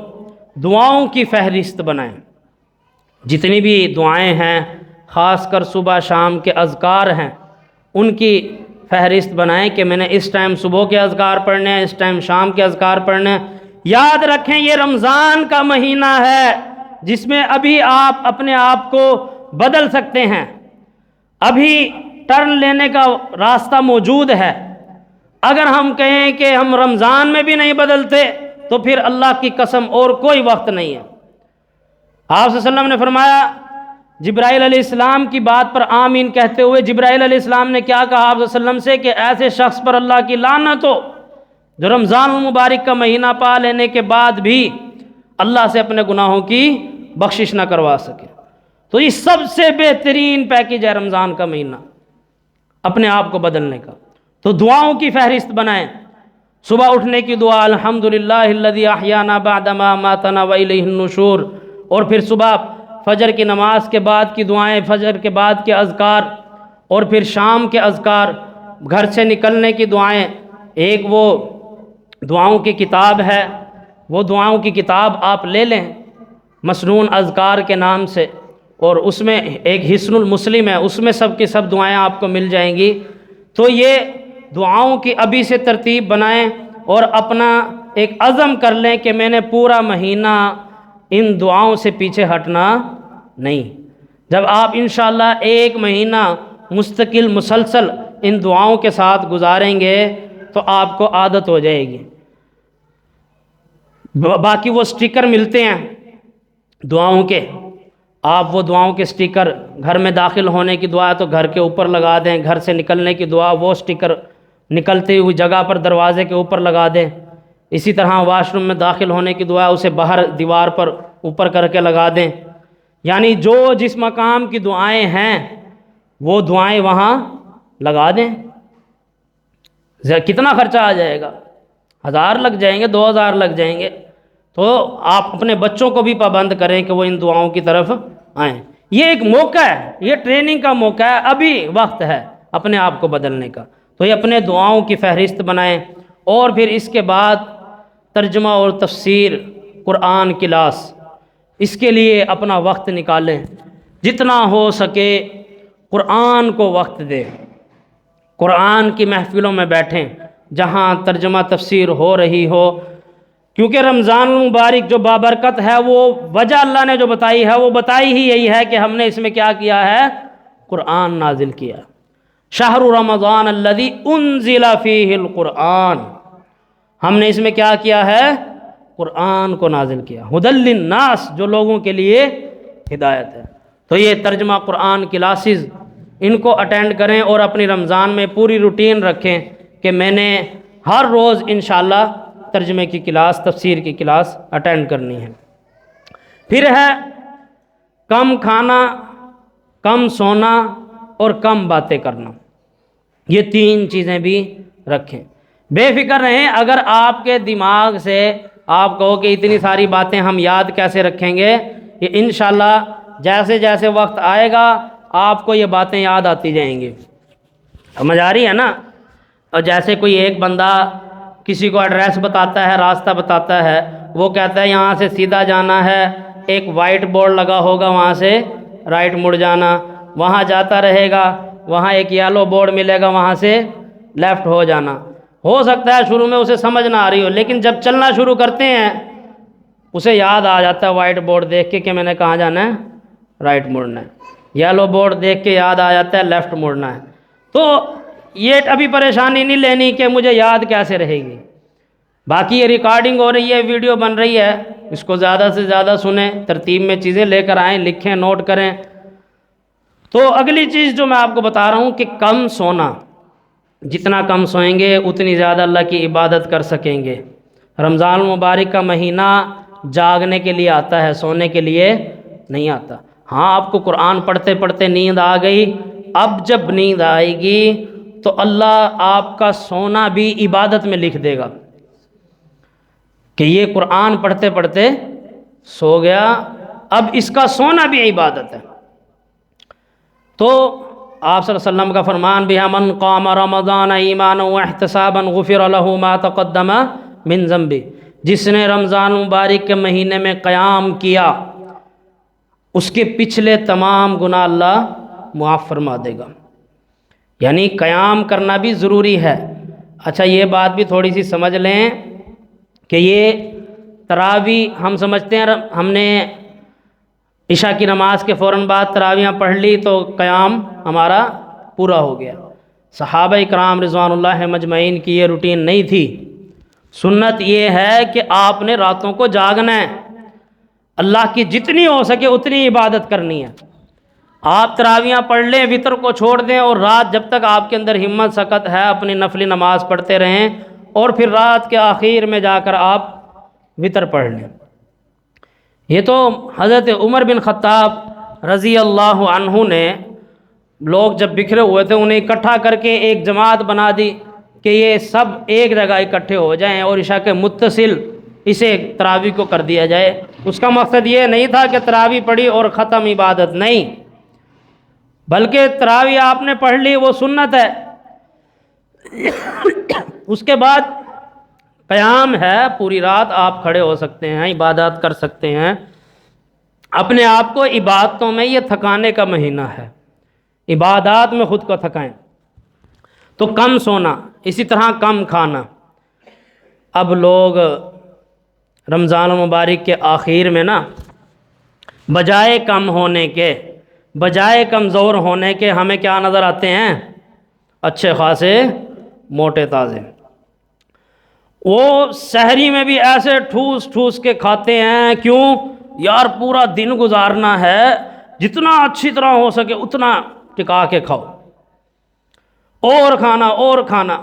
دعاؤں کی فہرست بنائیں۔ جتنی بھی دعائیں ہیں، خاص کر صبح شام کے اذکار ہیں، ان کی فہرست بنائیں کہ میں نے اس ٹائم صبح کے اذکار پڑھنے ہیں، اس ٹائم شام کے اذکار پڑھنے ہیں۔ یاد رکھیں یہ رمضان کا مہینہ ہے جس میں ابھی آپ اپنے آپ کو بدل سکتے ہیں، ابھی ٹرن لینے کا راستہ موجود ہے۔ اگر ہم کہیں کہ ہم رمضان میں بھی نہیں بدلتے تو پھر اللہ کی قسم اور کوئی وقت نہیں ہے۔ آپ صلی اللہ علیہ وسلم نے فرمایا، جبرائیل علیہ السلام کی بات پر آمین کہتے ہوئے جبرائیل علیہ السلام نے کیا کہا آپ صلی اللہ علیہ وسلم سے کہ ایسے شخص پر اللہ کی لعنت ہو جو رمضان المبارک کا مہینہ پا لینے کے بعد بھی اللہ سے اپنے گناہوں کی بخشش نہ کروا سکے۔ تو یہ سب سے بہترین پیکیج ہے رمضان کا مہینہ اپنے آپ کو بدلنے کا۔ تو دعاؤں کی فہرست بنائیں۔ صبح اٹھنے کی دعا الحمدللہ الذی احیانا بعد ما اماتنا والیہ النشور، اور پھر صبح فجر کی نماز کے بعد کی دعائیں، فجر کے بعد کے اذکار، اور پھر شام کے اذکار، گھر سے نکلنے کی دعائیں۔ ایک وہ دعاؤں کی کتاب ہے، وہ دعاؤں کی کتاب آپ لے لیں مسنون اذکار کے نام سے، اور اس میں ایک حصن المسلم ہے، اس میں سب کی سب دعائیں آپ کو مل جائیں گی۔ تو یہ دعاؤں کی ابھی سے ترتیب بنائیں اور اپنا ایک عزم کر لیں کہ میں نے پورا مہینہ ان دعاؤں سے پیچھے ہٹنا نہیں۔ جب آپ انشاءاللہ ایک مہینہ مستقل مسلسل ان دعاؤں کے ساتھ گزاریں گے تو آپ کو عادت ہو جائے گی۔ باقی وہ سٹیکر ملتے ہیں دعاؤں کے، آپ وہ دعاؤں کے سٹیکر گھر میں داخل ہونے کی دعا ہے تو گھر کے اوپر لگا دیں، گھر سے نکلنے کی دعا وہ سٹیکر نکلتی ہوئی جگہ پر دروازے کے اوپر لگا دیں۔ اسی طرح واش روم میں داخل ہونے کی دعا اسے باہر دیوار پر اوپر کر کے لگا دیں۔ یعنی جو جس مقام کی دعائیں ہیں وہ دعائیں وہاں لگا دیں۔ کتنا خرچہ آ جائے گا؟ 1000 لگ جائیں گے، 2000 لگ جائیں گے۔ تو آپ اپنے بچوں کو بھی پابند کریں کہ وہ ان دعاؤں کی طرف آئیں۔ یہ ایک موقع ہے، یہ ٹریننگ کا موقع ہے، ابھی وقت ہے اپنے آپ کو بدلنے کا۔ تو یہ اپنے دعاؤں کی فہرست بنائیں، اور پھر اس کے بعد ترجمہ اور تفسیر قرآن کلاس، اس کے لیے اپنا وقت نکالیں، جتنا ہو سکے قرآن کو وقت دیں، قرآن کی محفلوں میں بیٹھیں جہاں ترجمہ تفسیر ہو رہی ہو، کیونکہ رمضان المبارک جو بابرکت ہے وہ وجہ اللہ نے جو بتائی ہے وہ بتائی ہی یہی ہے کہ ہم نے اس میں کیا کیا ہے؟ قرآن نازل کیا۔ شہر رمضان الذی انزل فیہ القرآن، ہم نے اس میں کیا کیا ہے؟ قرآن کو نازل کیا۔ ھدی للناس، جو لوگوں کے لیے ہدایت ہے۔ تو یہ ترجمہ قرآن کلاسز ان کو اٹینڈ کریں اور اپنی رمضان میں پوری روٹین رکھیں کہ میں نے ہر روز انشاءاللہ ترجمے کی کلاس، تفسیر کی کلاس اٹینڈ کرنی ہے۔ پھر ہے کم کھانا، کم سونا اور کم باتیں کرنا، یہ 3 چیزیں بھی رکھیں۔ بے فکر رہیں، اگر آپ کے دماغ سے آپ کہو کہ اتنی ساری باتیں ہم یاد کیسے رکھیں گے، یہ انشاءاللہ جیسے جیسے وقت آئے گا آپ کو یہ باتیں یاد آتی جائیں گی۔ سمجھ آ رہی ہے نا؟ اور جیسے کوئی ایک بندہ کسی کو ایڈریس بتاتا ہے، راستہ بتاتا ہے، وہ کہتا ہے یہاں سے سیدھا جانا ہے، ایک وائٹ بورڈ لگا ہوگا وہاں سے رائٹ مڑ جانا، وہاں جاتا رہے گا، وہاں ایک یلو بورڈ ملے گا وہاں سے لیفٹ ہو جانا۔ ہو سکتا ہے شروع میں اسے سمجھ نہ آ رہی ہو، لیکن جب چلنا شروع کرتے ہیں اسے یاد آ جاتا ہے وائٹ بورڈ دیکھ کے کہ میں نے کہاں جانا ہے؟ رائٹ مڑنا ہے۔ یلو بورڈ دیکھ کے یاد آ جاتا ہے لیفٹ مڑنا ہے۔ تو یہ ابھی پریشانی نہیں لینی کہ مجھے یاد کیسے رہے گی۔ باقی یہ ریکارڈنگ ہو رہی ہے، ویڈیو بن رہی ہے، اس کو زیادہ سے زیادہ سنیں، ترتیب میں چیزیں لے کر آئیں، لکھیں، نوٹ کریں۔ تو اگلی چیز جو میں آپ کو بتا رہا ہوں کہ کم سونا، جتنا کم سوئیں گے اتنی زیادہ اللہ کی عبادت کر سکیں گے۔ رمضان المبارک کا مہینہ جاگنے کے لیے آتا ہے، سونے کے لیے نہیں آتا۔ ہاں آپ کو قرآن پڑھتے پڑھتے نیند آ گئی، اب جب نیند آئے گی تو اللہ آپ کا سونا بھی عبادت میں لکھ دے گا کہ یہ قرآن پڑھتے پڑھتے سو گیا، اب اس کا سونا بھی عبادت ہے۔ تو آپ صلی اللہ علیہ وسلم کا فرمان بھی ہے، من قام رمضان ایمانا واحتسابا غفر له ما تقدم من ذنبه، جس نے رمضان مبارک کے مہینے میں قیام کیا اس کے پچھلے تمام گناہ اللہ معاف فرما دے گا۔ یعنی قیام کرنا بھی ضروری ہے۔ اچھا یہ بات بھی تھوڑی سی سمجھ لیں کہ یہ تراویح ہم سمجھتے ہیں ہم نے عشاء کی نماز کے فوراً بعد تراویحاں پڑھ لی تو قیام ہمارا پورا ہو گیا۔ صحابہ اکرام رضوان اللہ مجمعین کی یہ روٹین نہیں تھی۔ سنت یہ ہے کہ آپ نے راتوں کو جاگنا ہے، اللہ کی جتنی ہو سکے اتنی عبادت کرنی ہے۔ آپ تراویحاں پڑھ لیں، وطر کو چھوڑ دیں، اور رات جب تک آپ کے اندر ہمت سکت ہے اپنی نفلی نماز پڑھتے رہیں، اور پھر رات کے آخر میں جا کر آپ وطر پڑھ لیں۔ یہ تو حضرت عمر بن خطاب رضی اللہ عنہ نے، لوگ جب بکھرے ہوئے تھے انہیں اکٹھا کر کے ایک جماعت بنا دی کہ یہ سب ایک جگہ اکٹھے ہو جائیں اور عشاء کے متصل اسے تراویح کو کر دیا جائے۔ اس کا مقصد یہ نہیں تھا کہ تراویح پڑھی اور ختم، عبادت نہیں، بلکہ تراویح آپ نے پڑھ لی وہ سنت ہے۔ اس کے بعد قیام ہے، پوری رات آپ کھڑے ہو سکتے ہیں، عبادات کر سکتے ہیں۔ اپنے آپ کو عبادتوں میں یہ تھکانے کا مہینہ ہے، عبادات میں خود کو تھکائیں۔ تو کم سونا، اسی طرح کم کھانا۔ اب لوگ رمضان المبارک کے آخر میں نا بجائے کم ہونے کے، بجائے کمزور ہونے کے، ہمیں کیا نظر آتے ہیں؟ اچھے خاصے موٹے تازے۔ وہ سحری میں بھی ایسے ٹھوس ٹھوس کے کھاتے ہیں، کیوں؟ یار پورا دن گزارنا ہے، جتنا اچھی طرح ہو سکے اتنا ٹکا کے کھاؤ، اور کھانا اور کھانا،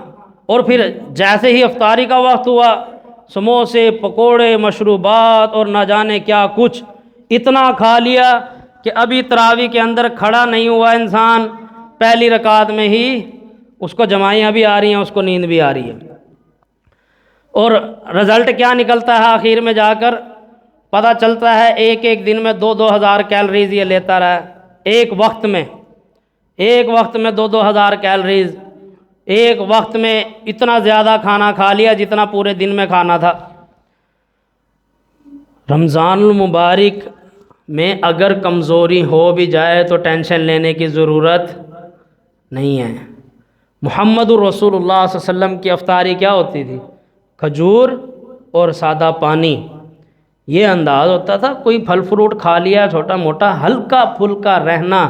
اور پھر جیسے ہی افطاری کا وقت ہوا سموسے پکوڑے مشروبات اور نہ جانے کیا کچھ اتنا کھا لیا کہ ابھی تراویح کے اندر کھڑا نہیں ہوا انسان، پہلی رکعت میں ہی اس کو جمائیاں بھی آ رہی ہیں، اس کو نیند بھی آ رہی ہے۔ اور رزلٹ کیا نکلتا ہے آخر میں جا کر؟ پتہ چلتا ہے ایک ایک دن میں 2,000 کیلریز یہ لیتا رہا، ایک وقت میں 2,000 کیلریز، ایک وقت میں اتنا زیادہ کھانا کھا لیا جتنا پورے دن میں کھانا تھا۔ رمضان المبارک میں اگر کمزوری ہو بھی جائے تو ٹینشن لینے کی ضرورت نہیں ہے۔ محمد الرسول اللہ صلی اللہ علیہ وسلم کی افطاری کیا ہوتی تھی؟ کھجور اور سادہ پانی، یہ انداز ہوتا تھا۔ کوئی پھل فروٹ کھا لیا چھوٹا موٹا، ہلکا پھلکا رہنا۔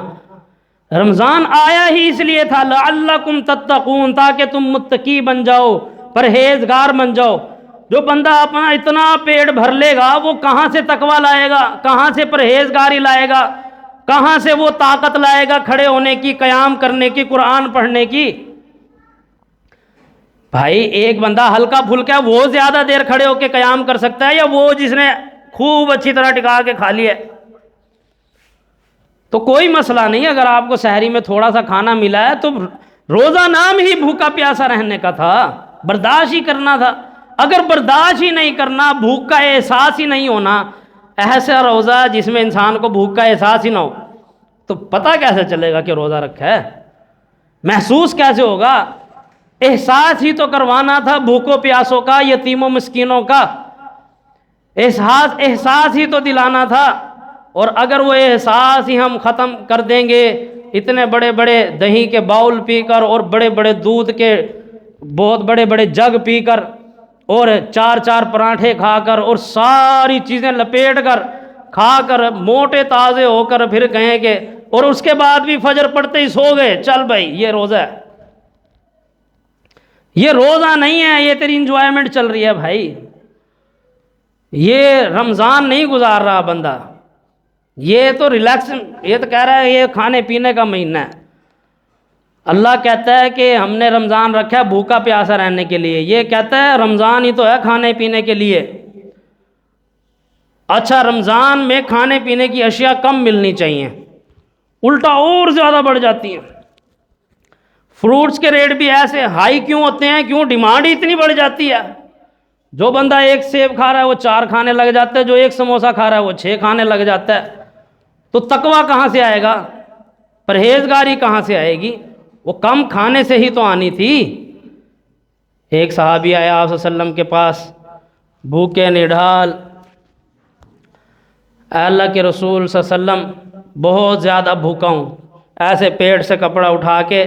رمضان آیا ہی اس لیے تھا لعلکم تتقون، تاکہ تم متقی بن جاؤ، پرہیزگار بن جاؤ۔ جو بندہ اپنا اتنا پیٹ بھر لے گا وہ کہاں سے تقویٰ لائے گا، کہاں سے پرہیزگاری لائے گا، کہاں سے وہ طاقت لائے گا کھڑے ہونے کی، قیام کرنے کی، قرآن پڑھنے کی؟ بھائی ایک بندہ ہلکا پھلکا ہے وہ زیادہ دیر کھڑے ہو کے قیام کر سکتا ہے، یا وہ جس نے خوب اچھی طرح ٹکا کے کھا لیا ہے؟ تو کوئی مسئلہ نہیں، اگر آپ کو سحری میں تھوڑا سا کھانا ملا ہے تو روزہ نام ہی بھوکا پیاسا رہنے کا تھا، برداشت ہی کرنا تھا۔ اگر برداشت ہی نہیں کرنا، بھوک کا احساس ہی نہیں ہونا، ایسا روزہ جس میں انسان کو بھوک کا احساس ہی نہ ہو، تو پتہ کیسے چلے گا کہ روزہ رکھا ہے؟ محسوس کیسے ہوگا؟ احساس ہی تو کروانا تھا بھوکوں پیاسوں کا، یتیموں مسکینوں کا، احساس ہی تو دلانا تھا۔ اور اگر وہ احساس ہی ہم ختم کر دیں گے اتنے بڑے بڑے دہی کے باؤل پی کر، اور بڑے بڑے دودھ کے بہت بڑے بڑے جگ پی کر، اور 4 پراٹھے کھا کر، اور ساری چیزیں لپیٹ کر کھا کر موٹے تازے ہو کر پھر کہیں کہ، اور اس کے بعد بھی فجر پڑتے ہی سو گئے، چل بھائی یہ روزہ ہے؟ یہ روزہ نہیں ہے، یہ تیری انجوائمنٹ چل رہی ہے بھائی، یہ رمضان نہیں گزار رہا بندہ، یہ تو ریلیکس، یہ تو کہہ رہا ہے یہ کھانے پینے کا مہینہ ہے۔ اللہ کہتا ہے کہ ہم نے رمضان رکھا ہے بھوکا پیاسا رہنے کے لیے، یہ کہتا ہے رمضان ہی تو ہے کھانے پینے کے لیے۔ اچھا رمضان میں کھانے پینے کی اشیاء کم ملنی چاہیے، الٹا اور زیادہ بڑھ جاتی ہیں۔ فروٹس کے ریٹ بھی ایسے ہائی کیوں ہوتے ہیں؟ کیوں ڈیمانڈ ہی اتنی بڑھ جاتی ہے؟ جو بندہ ایک سیب کھا رہا ہے وہ 4 کھانے لگ جاتا ہے، جو ایک سموسہ کھا رہا ہے وہ 6 کھانے لگ جاتا ہے۔ تو تقویٰ کہاں سے آئے گا؟ پرہیزگاری کہاں سے آئے گی؟ وہ کم کھانے سے ہی تو آنی تھی۔ ایک صحابی آیا آپ صلی اللہ علیہ وسلم کے پاس، بھوکے نڈھال اے اللہ کے رسول صلی اللہ علیہ وسلم بہت زیادہ بھوکا ہوں، ایسے پیٹ سے کپڑا اٹھا کے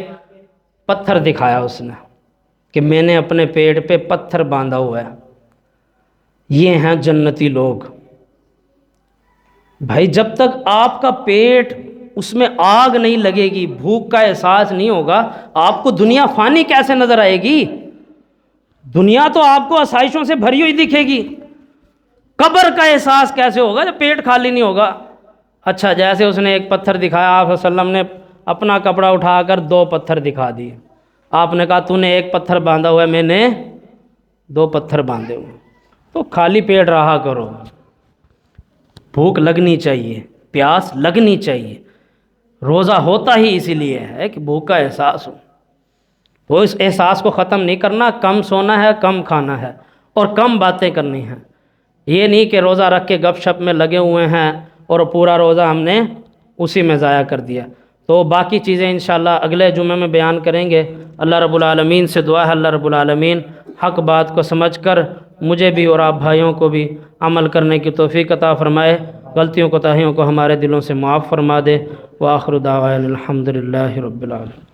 پتھر دکھایا اس نے کہ میں نے اپنے پیٹ پہ پتھر باندھا ہوا ہے۔ یہ ہیں جنتی لوگ۔ بھائی جب تک آپ کا پیٹ اس میں آگ نہیں لگے گی، بھوک کا احساس نہیں ہوگا، آپ کو دنیا فانی کیسے نظر آئے گی؟ دنیا تو آپ کو آسائشوں سے بھری ہوئی دکھے گی، قبر کا احساس کیسے ہوگا جب پیٹ خالی نہیں ہوگا؟ اچھا، جیسے اس نے ایک پتھر دکھایا، آپ صلی اللہ علیہ وسلم نے اپنا کپڑا اٹھا کر 2 پتھر دکھا دیے۔ آپ نے کہا تو نے 1 پتھر باندھا ہوا ہے، میں نے 2 پتھر باندھے ہوئے۔ تو خالی پیٹ رہا کرو، بھوک لگنی چاہیے، پیاس لگنی چاہیے۔ روزہ ہوتا ہی اسی لیے ہے کہ بھوک کا احساس ہو۔ وہ اس احساس کو ختم نہیں کرنا، کم سونا ہے، کم کھانا ہے اور کم باتیں کرنی ہیں۔ یہ نہیں کہ روزہ رکھ کے گپ شپ میں لگے ہوئے ہیں اور پورا روزہ ہم نے اسی میں ضائع کر دیا۔ تو باقی چیزیں انشاءاللہ اگلے جمعے میں بیان کریں گے۔ اللہ رب العالمین سے دعا ہے اللہ رب العالمین حق بات کو سمجھ کر مجھے بھی اور آپ بھائیوں کو بھی عمل کرنے کی توفیق عطا فرمائے، غلطیوں کوتاہیوں کو ہمارے دلوں سے معاف فرما دے۔ وآخر دعوانا الحمدللہ رب العالمین۔